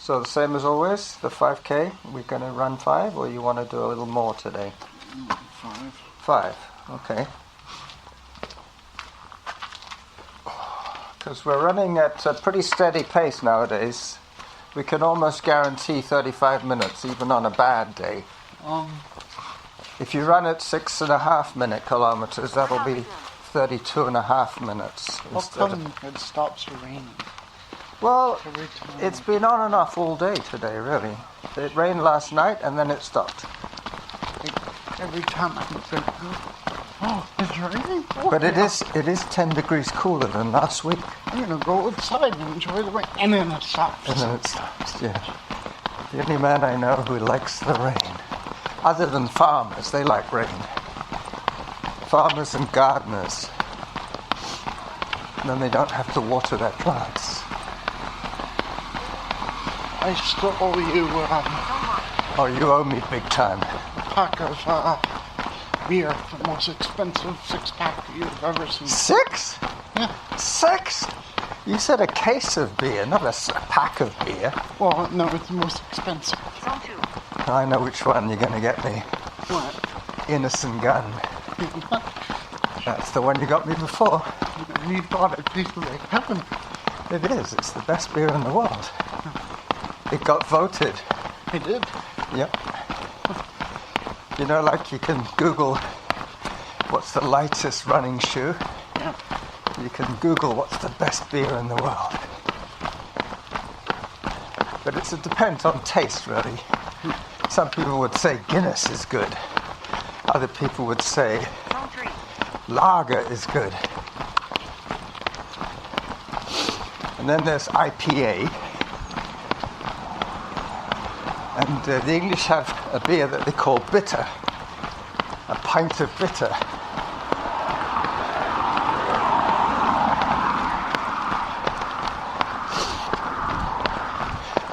So the same as always, the 5K. We're going to run 5, or you want to do a little more today? 5. 5, okay. Because we're running at a pretty steady pace nowadays. We can almost guarantee 35 minutes, even on a bad day. If you run at 6.5-minute kilometers, that'll be 32.5 minutes. How come it stops raining? Well, it's been on and off all day today, really. It rained last night and then it stopped. Every time I think, oh, it's raining? Oh, But it is 10 degrees cooler than last week. I'm going to go outside and enjoy the rain. And then it stops. And then it stops, yeah. The only man I know who likes the rain. Other than farmers, they like rain. Farmers and gardeners. And then they don't have to water their plants. I still owe you Oh, you owe me big time. a pack of beer, the most expensive 6-pack you've ever seen. 6? Yeah. 6? You said a case of beer, not a pack of beer. Well, no, it's the most expensive. I know which one you're going to get me. What? Innocent Gun. That's the one you got me before. You thought it tasted like heaven. It is. It's the best beer in the world. It got voted. It did. Yep. You know, like you can Google what's the lightest running shoe. Yeah. You can Google what's the best beer in the world. But it depends on taste, really. Some people would say Guinness is good. Other people would say lager is good. And then there's IPA. And the English have a beer that they call bitter. A pint of bitter.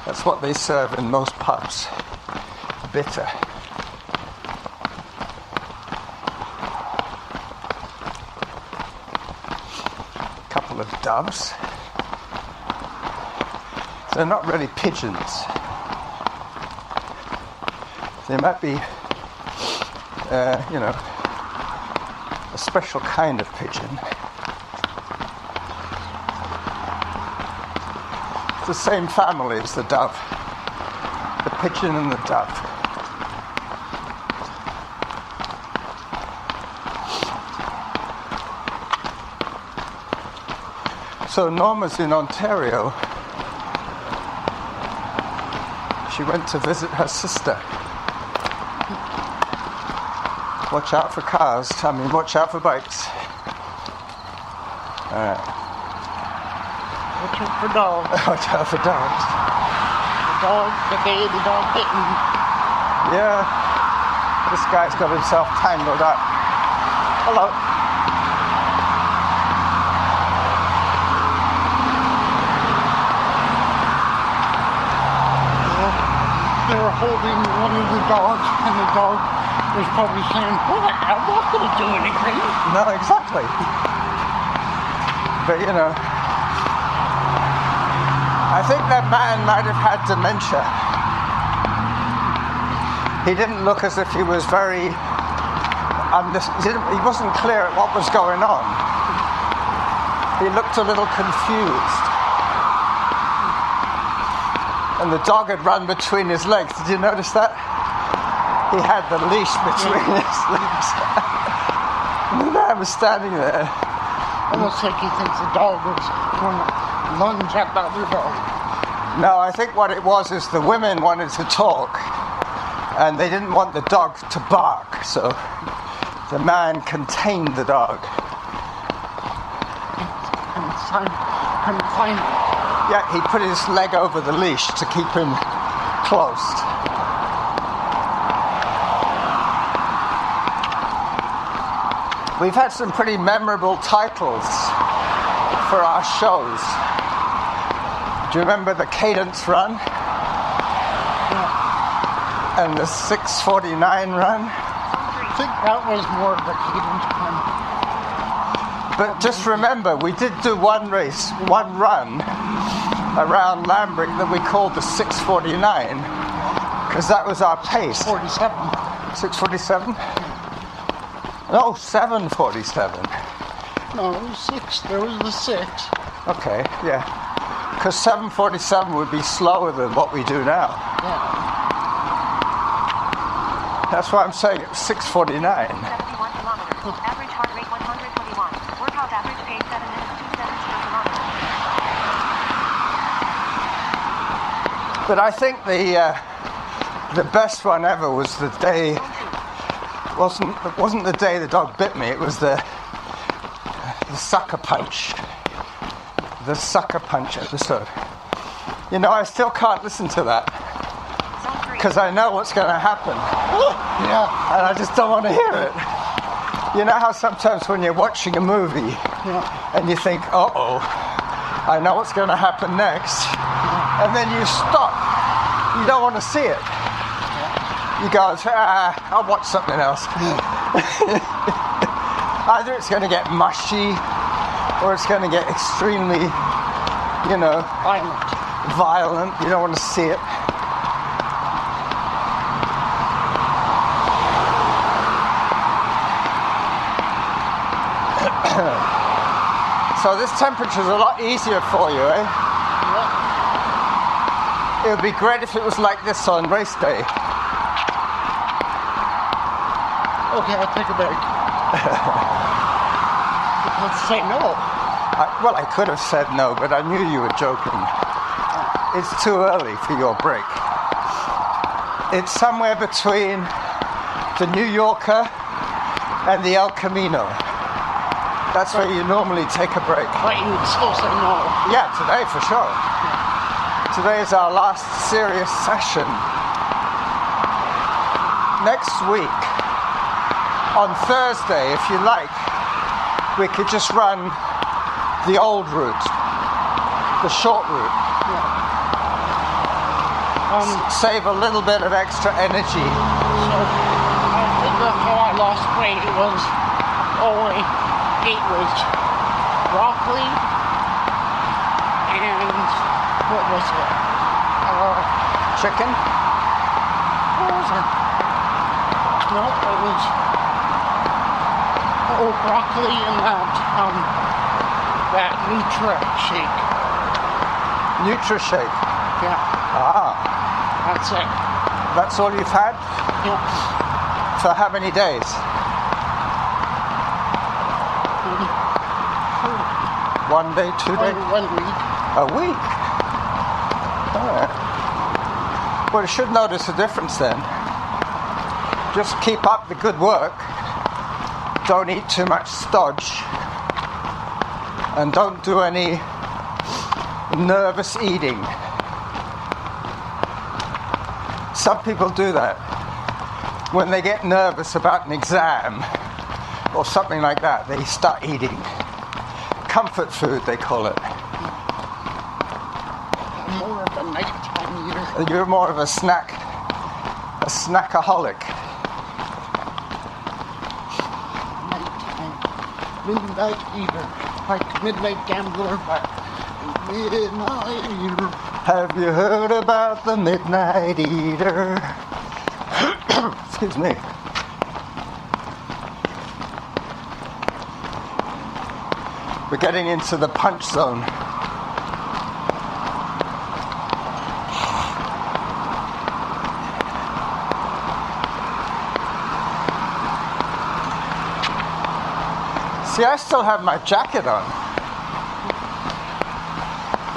That's what they serve in most pubs. Bitter. Couple of doves. They're not really pigeons. They might be, a special kind of pigeon. It's the same family as the dove. The pigeon and the dove. So Norma's in Ontario. She went to visit her sister. Watch out for cars. Watch out for bikes. Alright. Watch out for dogs. Watch out for dogs. The dog bitten. Yeah. This guy's got himself tangled up. Hello. They were holding one of the dogs, and the dog was probably saying, "What? I'm not going to do anything." No, exactly. But I think that man might have had dementia. He didn't look as if he was very. He wasn't clear at what was going on. He looked a little confused. And the dog had run between his legs. Did you notice that? He had the leash between his legs. And the man was standing there. Almost like he thinks the dog was going to lunge at the other dog. No, I think what it was is the women wanted to talk. And they didn't want the dog to bark. So the man contained the dog. Confined. Yeah, he put his leg over the leash to keep him closed. We've had some pretty memorable titles for our shows. Do you remember the Cadence Run? Yeah. And the 649 Run? I think that was more of the Cadence Run. But just remember, we did do one race, one run, around Lambrick that we called the 649 because that was our pace. 47. 647? No, 747. No, it was 6. There was the 6. Okay, yeah. Because 747 would be slower than what we do now. Yeah. That's why I'm saying it's 649. 71 kilometers. Average heart rate 121. Workout average pace 7 minutes 2 seconds per kilometer. But I think the best one ever was the day. Wasn't the day the dog bit me. It was the sucker punch. The sucker punch episode. You know, I still can't listen to that because I know what's going to happen. Yeah. And I just don't want to hear it. You know how sometimes when you're watching a movie and you think, uh-oh, I know what's going to happen next, and then you stop. You don't want to see it. You go, I'll watch something else. Either it's going to get mushy or it's going to get extremely, violent. You don't want to see it. So this temperature's a lot easier for you, eh? Yeah. It would be great if it was like this on race day. Okay, I'll take a break. Let's say no. I could have said no, but I knew you were joking. It's too early for your break. It's somewhere between the New Yorker and the El Camino. That's where you normally take a break. But you would still say no. Yeah, today for sure. Today is our last serious session. Next week, on Thursday, if you like, we could just run the old route, the short route. Save a little bit of extra energy. So, I figure how I lost weight was only 8 was broccoli and what was it? Chicken? What was it? No, it was broccoli and that Nutra shake. Nutra shake. Yeah, that's it. That's all you've had? Yeah. For how many days? 1 day, 2 days? 1 week. A week? Alright. Well, you should notice a difference then. Just keep up the good work. Don't eat too much stodge. And don't do any nervous eating. Some people do that. When they get nervous about an exam or something like that, they start eating. Comfort food, they call it. I'm more of a nighttime eater. You're more of a snackaholic. Nighttime. Midnight eater. Like midnight gambler, but midnight eater. Have you heard about the Midnight Eater? Excuse me. We're getting into the punch zone. See, I still have my jacket on.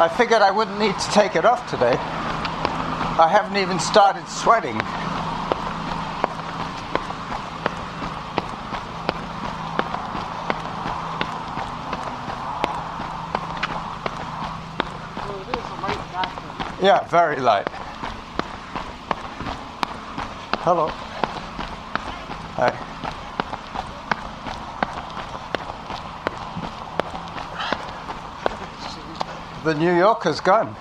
I figured I wouldn't need to take it off today. I haven't even started sweating. Yeah, very light. Hello. Hi. The New Yorker's gone.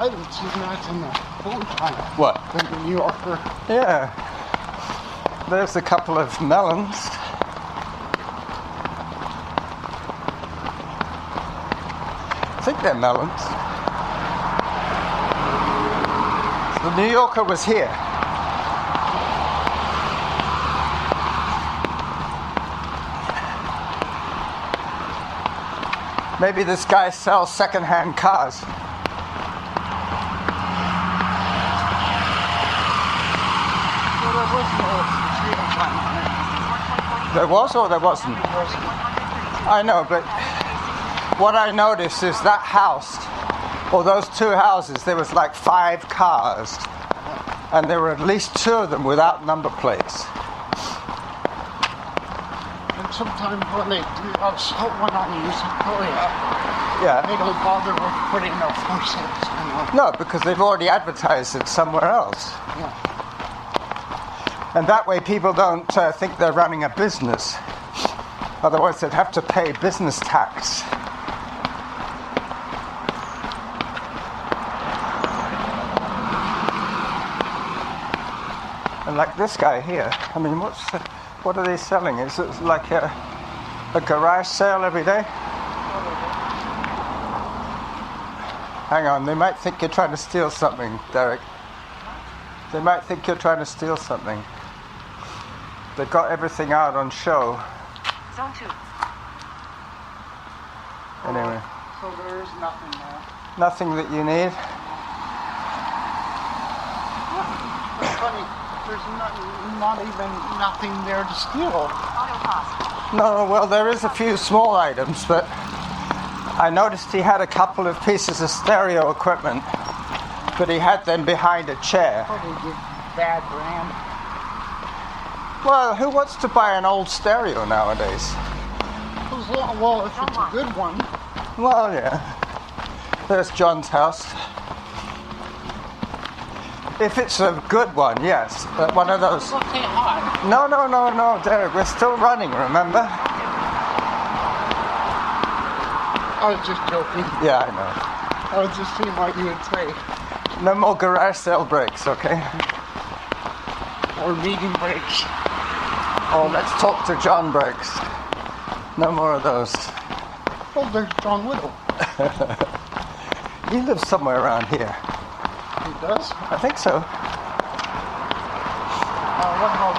I haven't seen that in a long time. What? The New Yorker. Yeah. There's a couple of melons. I think they're melons. The New Yorker was here. Maybe this guy sells second-hand cars. Well, there was no jail time on it. There was or there wasn't? I know, but what I noticed is that house, or those two houses, there was like 5 cars. And there were at least 2 of them without number plates. And sometimes when they do one on Euphoria, Yeah. they don't bother with putting no for sale sign on. No, because they've already advertised it somewhere else. Yeah. And that way people don't think they're running a business. Otherwise they'd have to pay business tax. And like this guy here, I mean, what are they selling? Is it like a garage sale every day? Hang on, they might think you're trying to steal something, Derek. They might think you're trying to steal something. They've got everything out on show. Zone 2. Anyway, So there is nothing there. nothing that you need. It's funny, there's not even nothing there to steal. Auto cost. No, well, there is a few small items, but I noticed he had a couple of pieces of stereo equipment, but he had them behind a chair. Probably get bad brand. Well, who wants to buy an old stereo nowadays? Well, if it's a good one. Well, yeah. There's John's house. If it's a good one, yes. But one of those. Okay, hot. No, Derek, we're still running, remember? I was just joking. Yeah, I know. I was just seeing what you would say. No more garage sale breaks, okay? Or meeting breaks. Oh, let's talk to John breaks. No more of those. Oh, there's John Whittle. He lives somewhere around here. He does? I think so. What about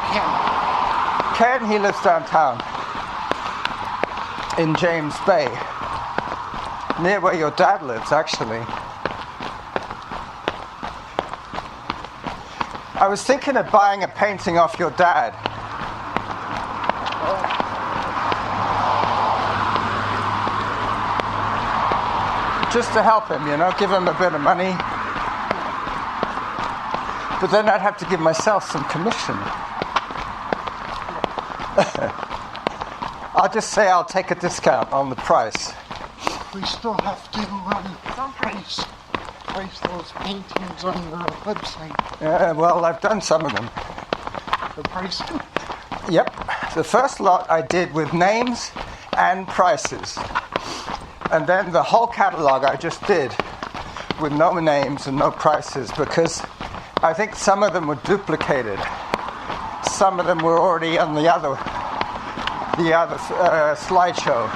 Ken? Ken, he lives downtown. In James Bay. Near where your dad lives, actually. I was thinking of buying a painting off your dad. Just to help him, you know, give him a bit of money. But then I'd have to give myself some commission. I'll just say I'll take a discount on the price. We still have to Zone 3. price those paintings on your website. Yeah, well, I've done some of them. The price. Yep. The first lot I did with names and prices. And then the whole catalogue I just did with no names and no prices because I think some of them were duplicated. Some of them were already on the other slideshow.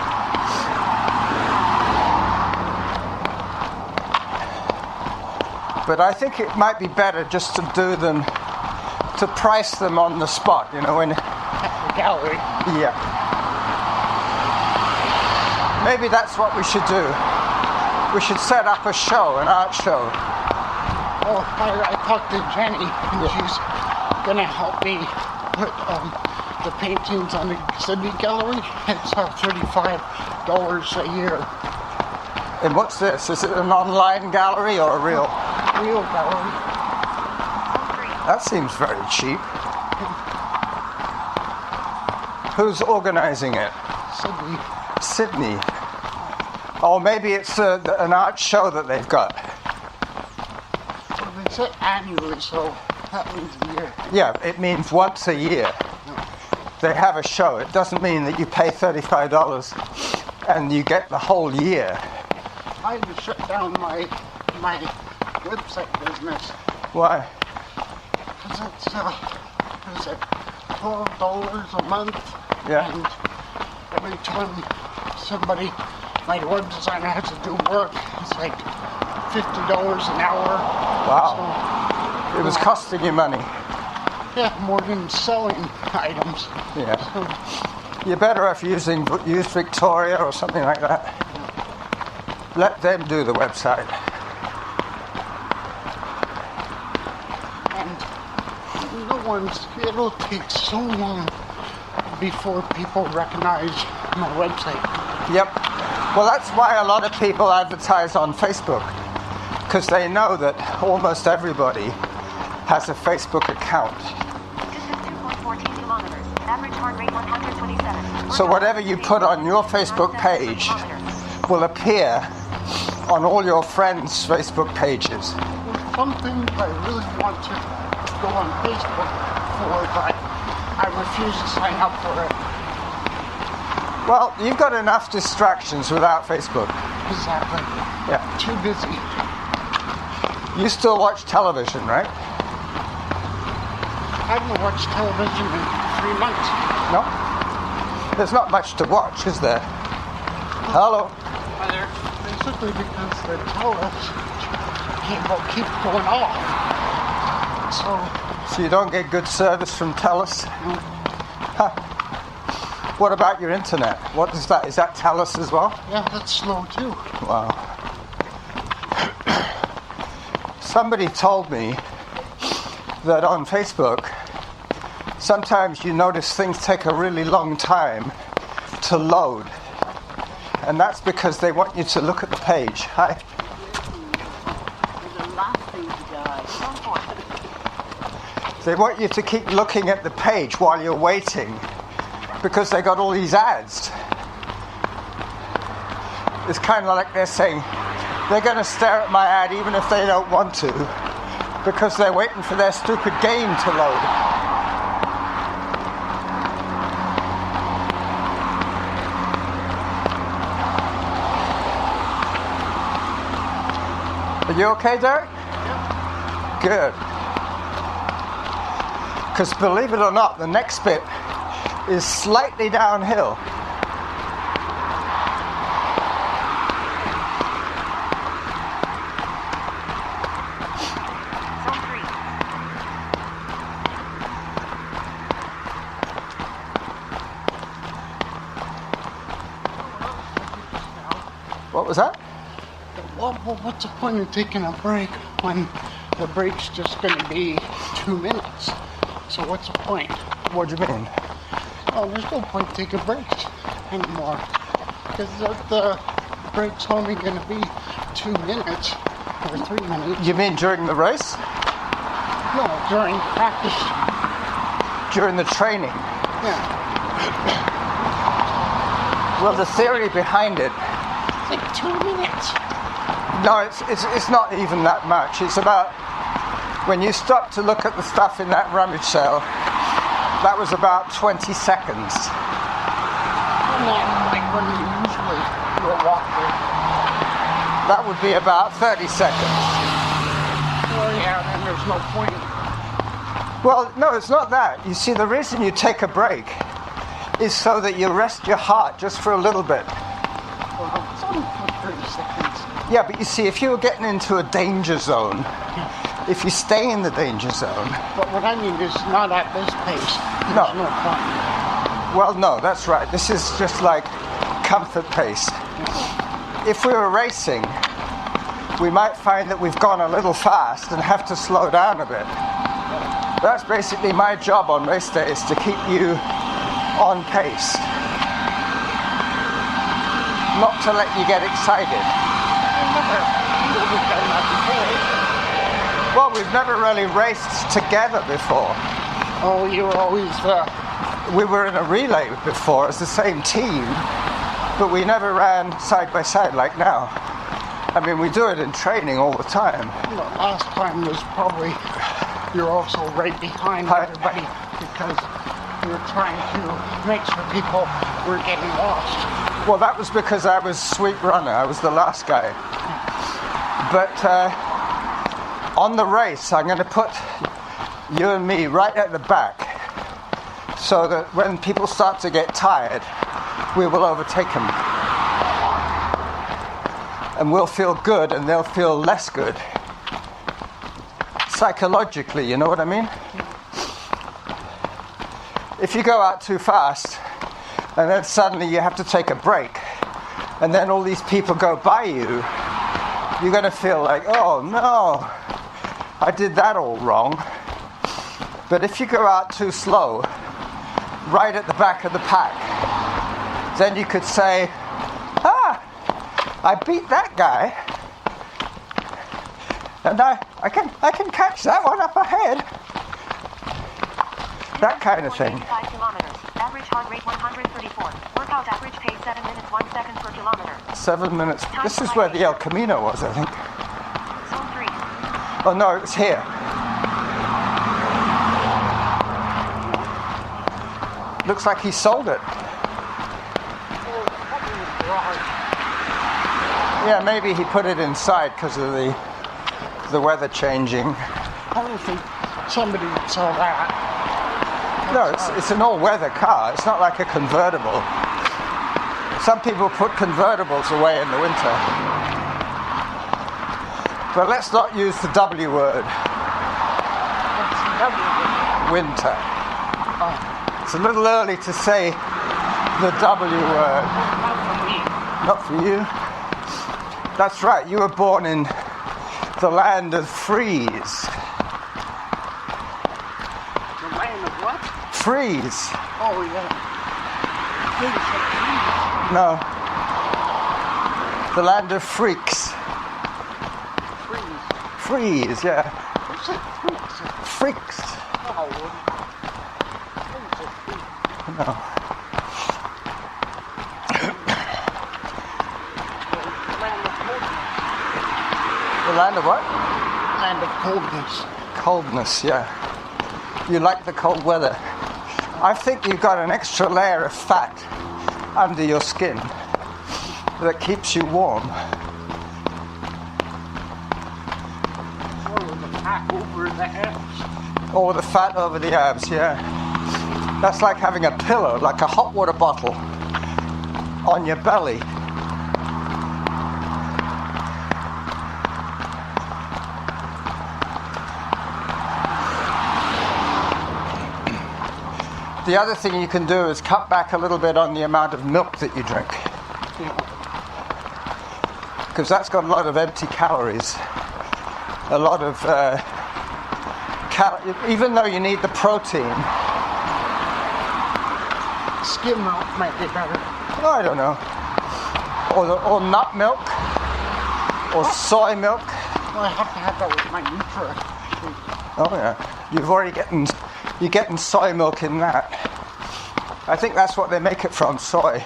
But I think it might be better just to do them, to price them on the spot, you know, The gallery. yeah. Maybe that's what we should do. We should set up a show, an art show. Oh, I talked to Jenny, and she's gonna help me put the paintings on the Sydney gallery. It's $35 a year. And what's this? Is it an online gallery or a real? Real gallery. That seems very cheap. Who's organizing it? Sydney. Sydney. Oh, maybe it's an art show that they've got. Well, they say annually, so that means a year. Yeah, it means once a year. They have a show. It doesn't mean that you pay $35 and you get the whole year. I had to shut down my website business Why? because it's $12 a month. Yeah. And every time my web designer has to do work, it's like $50 an hour. Wow. It was costing you money. Yeah, more than selling items. Yeah. So, You're better off use Victoria or something like that. Let them do the website. and it'll take so long before people recognize my website. Yep. Well, that's why a lot of people advertise on Facebook, because they know that almost everybody has a Facebook account. Distance 2.14 kilometers. Average heart rate 127. So whatever you put on your Facebook page will appear on all your friends' Facebook pages. There's something I really want to go on Facebook for, but I refuse to sign up for it. Well, you've got enough distractions without Facebook. Exactly. Yeah. Too busy. You still watch television, right? I haven't watched television in 3 months. No? There's not much to watch, is there? Hello? Basically because the TELUS cable keeps going off. So you don't get good service from TELUS? Huh. What about your internet? What is that? Is that TELUS as well? Yeah, that's slow too. Wow. Somebody told me that on Facebook, sometimes you notice things take a really long time to load. And that's because they want you to look at the page. Hi. They want you to keep looking at the page while you're waiting, because they got all these ads. It's kind of like they're saying, they're going to stare at my ad even if they don't want to, because they're waiting for their stupid game to load. Are you okay, Derek? Yeah. Good. Because believe it or not, the next bit is slightly downhill. Zone 3. What was that? Well, what's the point of taking a break when the break's just going to be 2 minutes? So what's the point? What do you mean? Oh, there's no point taking breaks anymore. Because the break's only going to be 2 minutes or 3 minutes. You mean during the race? No, during practice. During the training? Yeah. Well, the theory behind it, It's like 2 minutes. no, it's not even that much. It's about, when you stop to look at the stuff in that rummage sale, that was about 20 seconds. And then, like when you usually do a walkthrough. That would be about 30 seconds. Well, yeah, then there's no point. Well, no, it's not that. You see, the reason you take a break is so that you rest your heart just for a little bit. Well, it's only for 30 seconds. Yeah, but you see, if you were getting into a danger zone, if you stay in the danger zone... But what I mean is not at this pace. No. There's no point. Well, no, that's right. This is just like comfort pace. If we were racing, we might find that we've gone a little fast and have to slow down a bit. That's basically my job on race day, is to keep you on pace. Not to let you get excited. Well, we've never really raced together before. Oh, you were always We were in a relay before as the same team, but we never ran side by side like now. I mean, we do it in training all the time. the last time was probably you're also right behind Hi. everybody because you were trying to make sure people were getting lost. Well, that was because I was sweep runner. I was the last guy. But on the race, I'm going to put you and me right at the back, so that when people start to get tired, we will overtake them. And we'll feel good and they'll feel less good. psychologically, you know what I mean? If you go out too fast and then suddenly you have to take a break and then all these people go by you, you're going to feel like, oh no, I did that all wrong. But if you go out too slow, right at the back of the pack, then you could say, I beat that guy, and I can catch that one up ahead. That kind of thing. 5 kilometers. Average heart rate 134. Workout average pace 7 minutes 1 second per kilometer. 7 minutes. This is where the El Camino was, I think. Zone 3. Oh no, it's here. Looks like he sold it. Yeah, maybe he put it inside because of the weather changing. I don't think somebody would sell that. No, it's an all-weather car. It's not like a convertible. Some people put convertibles away in the winter. But let's not use the W word. What's the W? Winter. Oh, It's a little early to say the W word. not for me. Not for you. That's right, you were born in the land of freeze. The land of what? Freeze. Oh, yeah. No. The land of freaks. Freeze. Freeze, yeah. Who said freaks? Freaks. Oh, who said freaks? No. The land of what? Land of coldness. Coldness, yeah. You like the cold weather. I think you've got an extra layer of fat under your skin that keeps you warm. Or the fat over the abs. Or the fat over the abs, yeah. That's like having a pillow, like a hot water bottle on your belly. The other thing you can do is cut back a little bit on the amount of milk that you drink, because that's got a lot of empty calories. A lot of even though you need the protein. Skim milk might be better. I don't know. Or nut milk, or soy milk. Well, I have to have that with my Nutra. Oh yeah, you're getting soy milk in that. I think that's what they make it from, soy.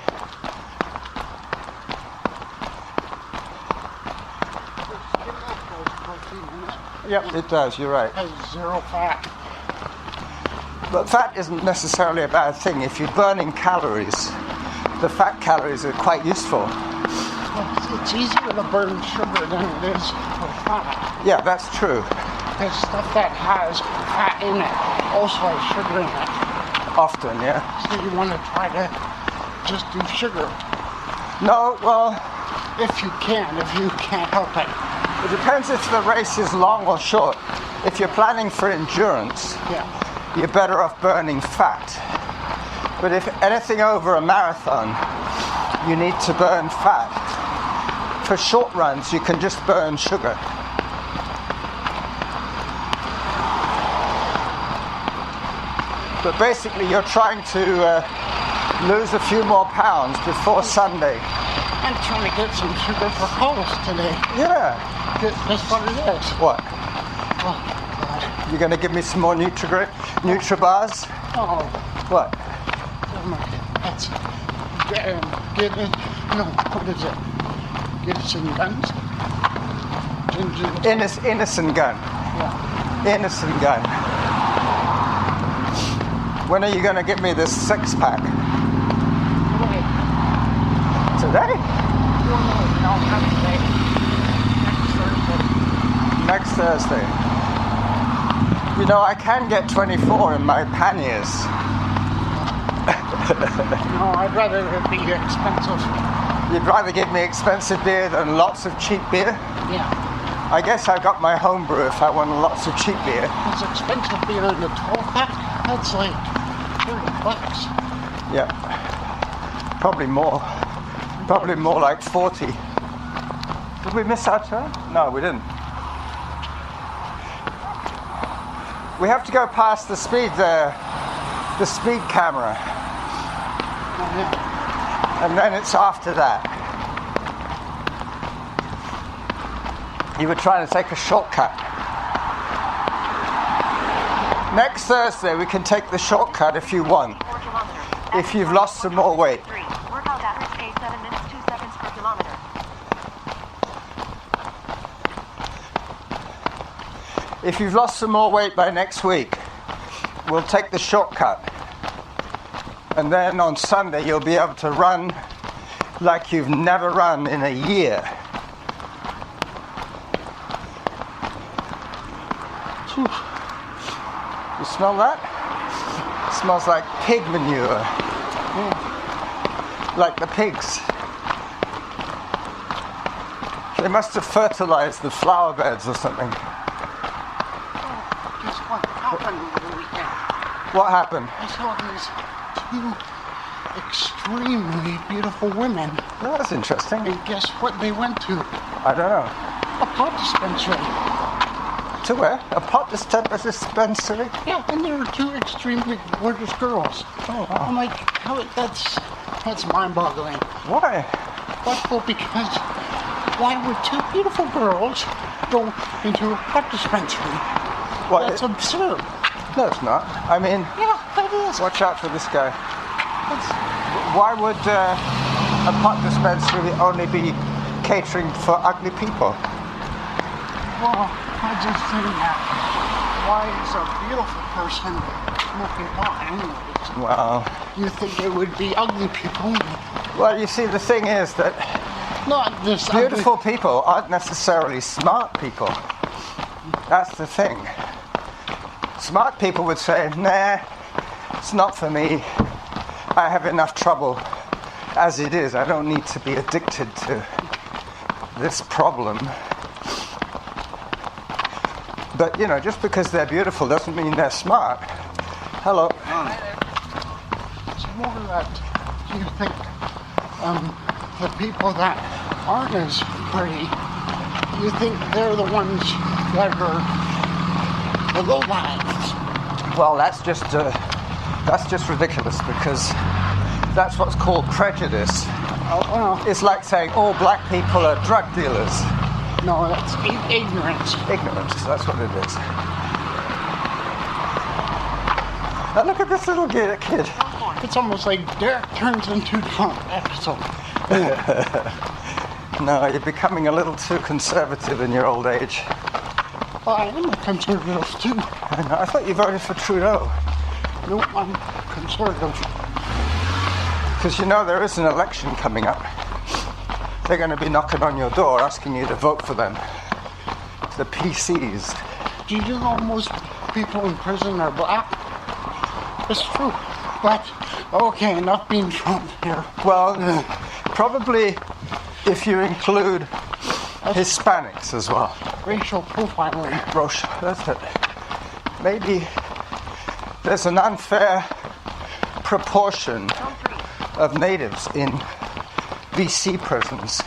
Skim milk has protein in it. Yep, it does, you're right. It has zero fat. But fat isn't necessarily a bad thing. If you're burning calories, the fat calories are quite useful. It's easier to burn sugar than it is for fat. Yeah, that's true. Because stuff that has fat in it also has sugar in it. Often, yeah. So you want to try to just do sugar. No, well, If you can't help it. it depends if the race is long or short. If you're planning for endurance, Yeah. you're better off burning fat. But if anything over a marathon, you need to burn fat. For short runs, you can just burn sugar. But basically, you're trying to lose a few more pounds before Sunday. I'm trying to get some sugar for calls today. Yeah. That's what it is. What? Oh, God. You're going to give me some more Nutribars? Oh, What? that's get it. No, what is it? Get it some guns. Innocent gun. Yeah. Innocent gun. When are you going to give me this 6-pack? Wait. Today? No, not today. Next Thursday. Next Thursday. You know, I can get 24 in my panniers. No, I'd rather it be expensive. You'd rather give me expensive beer than lots of cheap beer? Yeah. I guess I got my home brew if I want lots of cheap beer. It's expensive beer in the 12-pack. That's like $30. Yeah. Probably more. Probably more like 40. Did we miss our turn? No, we didn't. We have to go past the speed camera. And then it's after that. You were trying to take a shortcut. Next Thursday we can take the shortcut if you want. 4 kilometers. If you've lost some more weight. 3. Workout average pace 7 minutes 2 seconds per kilometer. If you've lost some more weight by next week, we'll take the shortcut. And then on Sunday you'll be able to run like you've never run in a year. You smell that? It smells like pig manure. Like the pigs. They must have fertilized the flower beds or something. Guess what happened over the weekend? What happened? I saw these two extremely beautiful women. Oh, that's interesting. And guess what they went to? I don't know. A pot dispensary. To where? A pot dispensary? Yeah, and there were two extremely gorgeous girls. Oh, wow. I'm like, that's mind-boggling. Why? Well, because why would two beautiful girls go into a pot dispensary? What? That's absurd. No, it's not. I mean, Yeah, that is. watch out for this guy. Why would a pot dispensary only be catering for ugly people? Well, I just think that why is a beautiful person smoking pot anyways? Well, You think it would be ugly people? you see, the thing is that Not this beautiful people aren't necessarily smart people. That's the thing. Smart people would say, nah, it's not for me. I have enough trouble as it is. I don't need to be addicted to this problem. But, you know, just because they're beautiful doesn't mean they're smart. Hello. It's more that you think the people that aren't as pretty, you think they're the ones that are the low lives. Well, that's just ridiculous because that's what's called prejudice. Oh, well, It's like saying all black people are drug dealers. no, that's ignorance. Ignorance, that's what it is. Now look at this little kid. It's almost like Derek turns into Trump episode. No, you're becoming a little too conservative in your old age. Well, I am a conservative too. I know, I thought you voted for Trudeau. No, I'm conservative. Because you know there is an election coming up. They're going to be knocking on your door asking you to vote for them. The PCs. Do you know most people in prison are black? It's true. But, okay, enough being Trump here. Well, probably if you include Hispanics as well. Racial profiling. Roche, that's it. Maybe there's an unfair proportion of natives in BC prisons.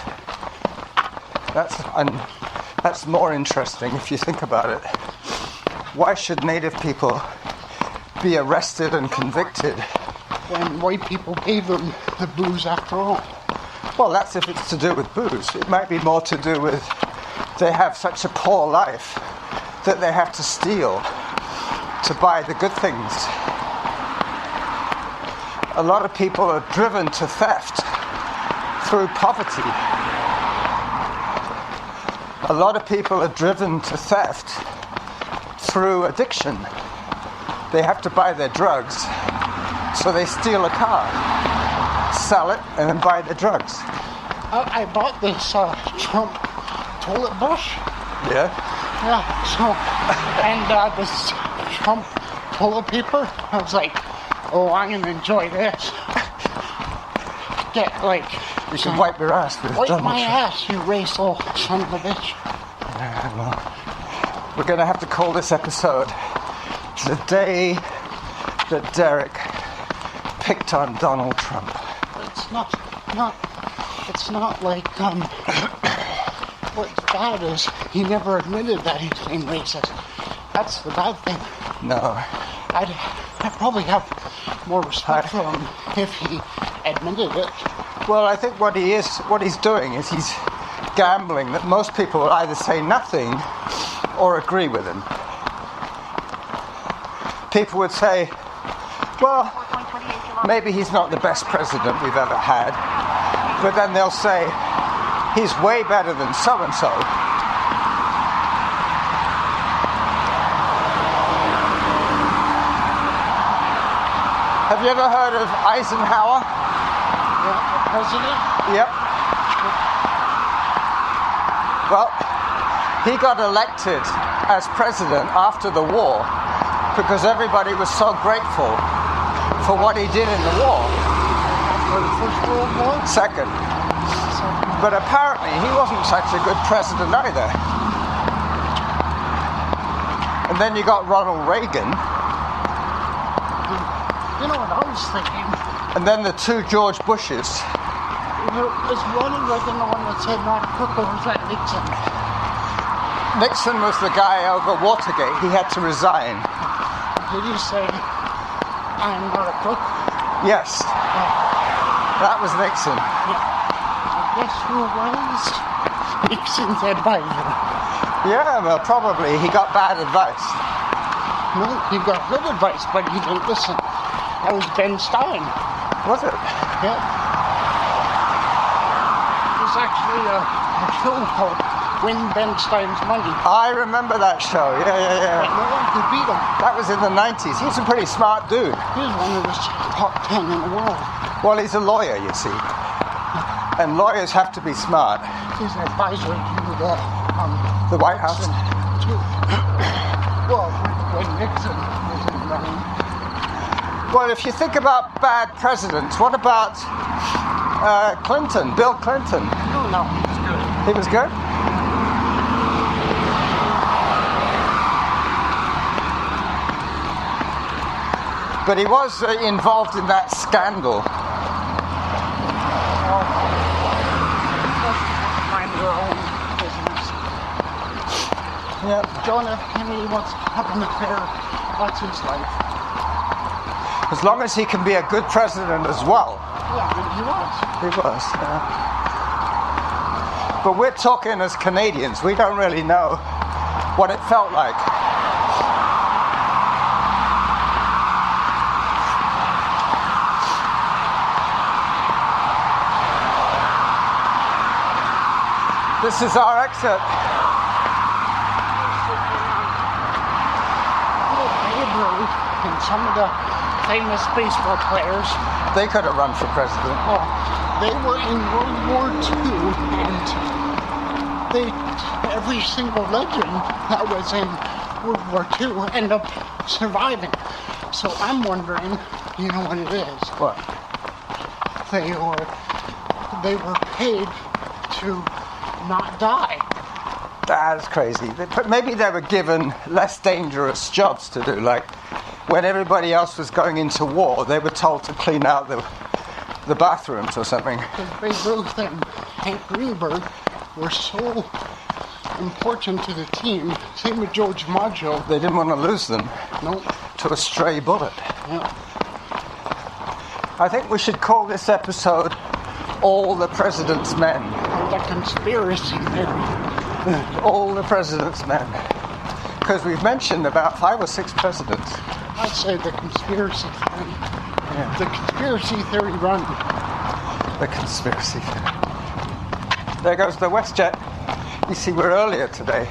That's more interesting if you think about it. Why should native people be arrested and convicted When white people gave them the booze after all. Well, that's if it's to do with booze. It might be more to do with they have such a poor life that they have to steal to buy the good things. A lot of people are driven to theft through poverty. A lot of people are driven to theft through addiction. They have to buy their drugs, so they steal a car, sell it, and then buy the drugs. I bought this Trump toilet brush. Yeah? Yeah, so, and this Trump toilet paper. I was like, oh, I'm going to enjoy this. Get, like, You should wipe your ass with wipe Donald my Trump. ass, you racial son of a bitch. well, we're going to have to call this episode The Day That Derek Picked on Donald Trump. It's not like, what's bad is he never admitted that he's being racist. That's the bad thing. No. I'd probably have more respect for him if he admitted it. Well, I think what he's doing is he's gambling that most people will either say nothing or agree with him. People would say, well, maybe he's not the best president we've ever had, but then they'll say, he's way better than so-and-so. Have you ever heard of Eisenhower? Yeah, the president? Yep. Well, he got elected as president after the war because everybody was so grateful for what he did in the war. For the First World War? Second. But apparently he wasn't such a good president either. And then you got Ronald Reagan. You know what I was thinking? And then the two George Bushes. Is Ronald Reagan the one that said not a crook, or was that Nixon? Nixon was the guy over Watergate. He had to resign. Did he say, I'm not a crook? Yes. That was Nixon. I guess who was Nixon's advisor? Yeah, well, probably. He got bad advice. No, he got good advice, but he didn't listen. That was Ben Stein. Was it? Yeah. There's actually a show called Win Ben Stein's Money. I remember that show. Yeah. But no one could beat him. That was in the 90s. He's a pretty smart dude. He's one of the top 10 in the world. Well, he's a lawyer, you see. And lawyers have to be smart. He's an advisor to The White House? Well, when Nixon was in running. Well, if you think about bad presidents, what about Clinton, Bill Clinton? No, he was good. He was good? But he was involved in that scandal. Mind their own business. Yeah. John F. Kennedy wants to have an affair. That's his life. As long as he can be a good president as well. Yeah, he was. He was, yeah. But we're talking as Canadians. We don't really know what it felt like. This is our exit. Babe Ruth and some of the famous baseball players, They could have run for president. well, they were in World War II, and every single legend that was in World War II ended up surviving. So I'm wondering, you know what it is? What? They were paid to not die. That's crazy. But maybe they were given less dangerous jobs to do. Like when everybody else was going into war, they were told to clean out the bathrooms or something. Because Babe Ruth and Hank Greenberg were so important to the team. Same with George Maggio. They didn't want to lose them Nope. to a stray bullet. Yeah. I think we should call this episode All the President's Men. The conspiracy theory. All the President's Men. Because we've mentioned about 5 or 6 presidents. I say the conspiracy theory. Yeah. The conspiracy theory run. The conspiracy theory. There goes the WestJet. You see, we're earlier today.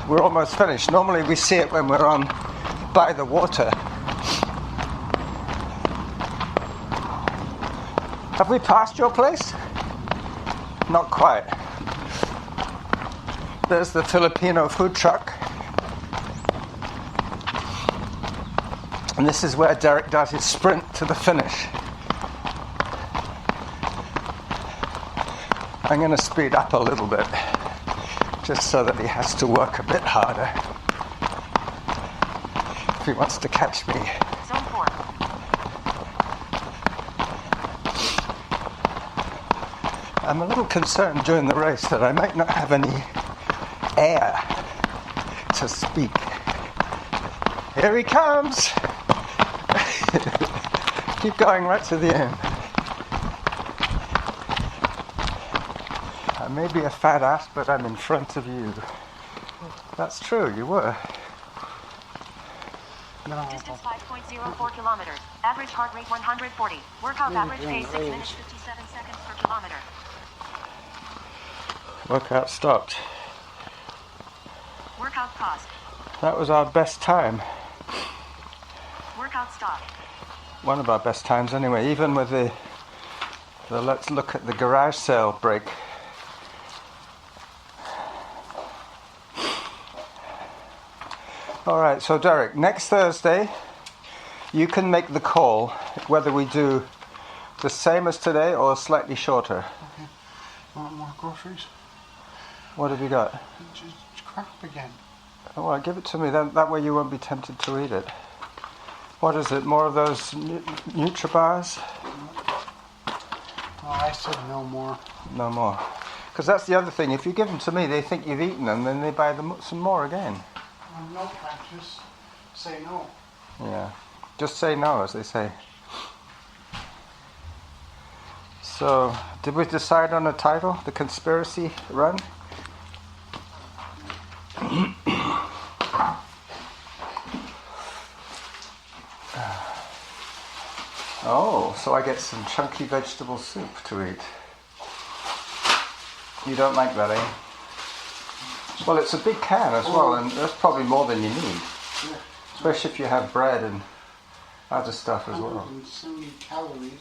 We're almost finished. Normally we see it when we're on by the water. Have we passed your place? Not quite. There's the Filipino food truck. And this is where Derek does his sprint to the finish. I'm going to speed up a little bit. just so that he has to work a bit harder if he wants to catch me. Zone 4. I'm a little concerned during the race that I might not have any air to speak. Here he comes! Keep going right to the end. I may be a fat ass, but I'm in front of you. That's true, you were. No. Distance 5.04 kilometers. Average heart rate 140. Workout average pace 6 minutes 57 seconds per kilometer. Workout stopped. Workout paused. That was our best time. Workout stopped. One of our best times anyway, even with the let's look at the garage sale break. Alright, so Derek, next Thursday you can make the call whether we do the same as today or slightly shorter. Okay. Want more groceries? What have you got? Just crap again. Oh, well, give it to me, then that way you won't be tempted to eat it. What is it, more of those Nutribars? Oh, I said no more. No more. Because that's the other thing, if you give them to me, they think you've eaten them, then they buy them some more again. No practice. Say no. Yeah, just say no, as they say. So, did we decide on a title? The Conspiracy Run? Oh, so I get some chunky vegetable soup to eat. You don't like that, eh? Well, it's a big can as well, and that's probably more than you need. Yeah. Especially if you have bread and other stuff as well. 170 calories,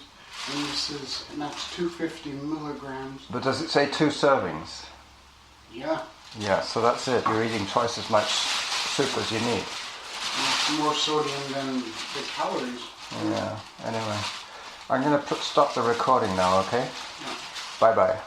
and that's 250 milligrams. But does it say 2 servings? Yeah. Yeah, so that's it. You're eating twice as much soup as you need. It's more sodium than the calories. Yeah, anyway. I'm going to stop the recording now, okay? Yeah. Bye-bye.